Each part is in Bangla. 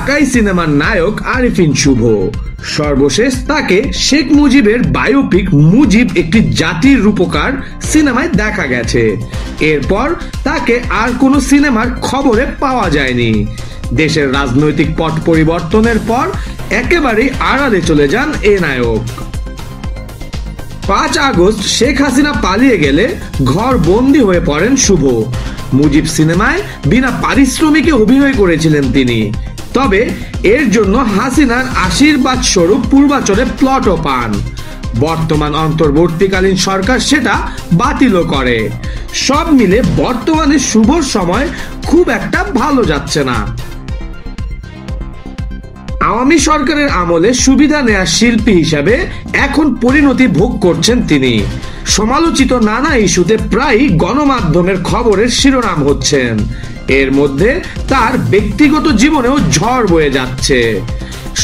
ঢাকাই সিনেমার নায়ক আরিফিন শুভ। সর্বশেষ তাকে শেখ মুজিবের বায়োপিক মুজিব একটি জাতির রূপকার সিনেমায় দেখা গেছে। এরপর তাকে আর কোনো সিনেমার খবরে পাওয়া যায়নি। দেশের রাজনৈতিক পট পরিবর্তনের পর একেবারেই আড়ালে চলে যান এ নায়ক। 5 আগস্ট শেখ হাসিনা পালিয়ে গেলে ঘর বন্দী হয়ে পড়েন শুভ। মুজিব সিনেমায় বিনা পারিশ্রমিকে অভিনয় করেছিলেন তিনি। তবে এর জন্য হাসিনার আশীর্বাদ স্বরূপ পূর্বাচলে প্লটও পান। বর্তমান অন্তর্বর্তীকালীন সরকার সেটা বাতিলও করে। সব মিলে বর্তমানে শুভর সময় খুব একটা ভালো যাচ্ছে না। আওয়ামী সরকারের আমলে সুবিধা নেয়া শিল্পী হিসাবে এখন পরিণতি ভোগ করছেন তিনি। সমালোচিত নানা ইস্যুতে প্রায় গণমাধ্যমের খবরের শিরোনাম হচ্ছেন। এর মধ্যে তার ব্যক্তিগত জীবনেও ঝড় বয়ে যাচ্ছে।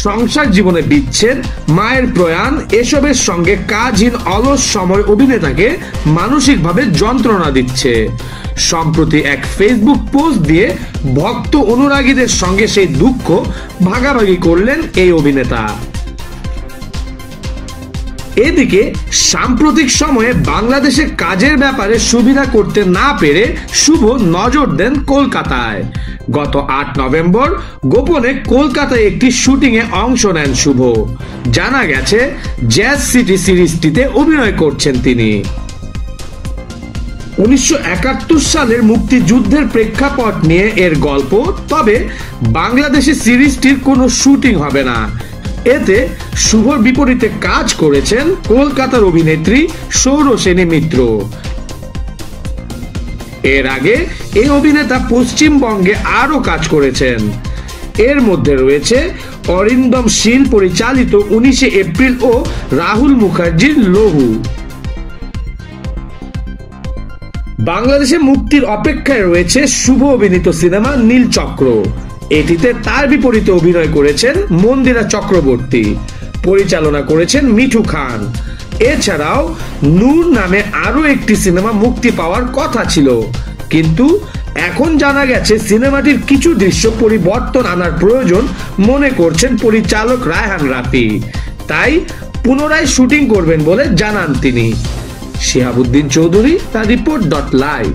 সংসার জীবনে বিচ্ছেদ, মায়ের প্রয়াণ এসবের সঙ্গে কাজহীন অলস সময় অভিনেতাকে মানসিকভাবে যন্ত্রণা দিচ্ছে। সম্প্রতি এক ফেসবুক পোস্ট দিয়ে ভক্ত অনুরাগীদের সঙ্গে সেই দুঃখ ভাগাভাগি করলেন এই অভিনেতা। এদিকে সাম্প্রতিক সময়ে বাংলাদেশে কাজের ব্যাপারে সুবিধা করতে না পেরে শুভ নজর দেন কলকাতায়। গত 8 নভেম্বর গোপনে কলকাতায় একটি শুটিং এ অংশ নেন শুভ। জানা গেছে জ্যাজ সিটি সিরিজটিতে অভিনয় করছেন তিনি। 1971 সালের মুক্তিযুদ্ধের প্রেক্ষাপট নিয়ে এর গল্প। তবে বাংলাদেশে সিরিজটির কোনো শুটিং হবে না। এতে শুভর বিপরীতে কাজ করেছেন কলকাতার অভিনেত্রী সৌরসেনী মিত্র। এর আগে এই অভিনেতা পশ্চিমবঙ্গে আরো কাজ করেছেন। এর মধ্যে রয়েছে অরিন্দম শীল পরিচালিত 19 এপ্রিল ও রাহুল মুখার্জির লহু। বাংলাদেশে মুক্তির অপেক্ষায় রয়েছে শুভ অভিনীত সিনেমা নীলচক্র। এটিতে তার বিপরীতে অভিনয় করেছেন মন্দিরা চক্রবর্তী, পরিচালনা করেছেন মিঠু খান। এছাড়াও নূর নামে আরো একটি সিনেমা মুক্তি পাওয়ার কথা ছিল, কিন্তু এখন জানা গেছে সিনেমাটির কিছু দৃশ্য পরিবর্তন আনার প্রয়োজন মনে করছেন পরিচালক রায়হান রাফি। তাই পুনরায় শুটিং করবেন বলে জানান তিনি। শিহাবুদ্দিন চৌধুরী, তার রিপোর্ট.লাইভ।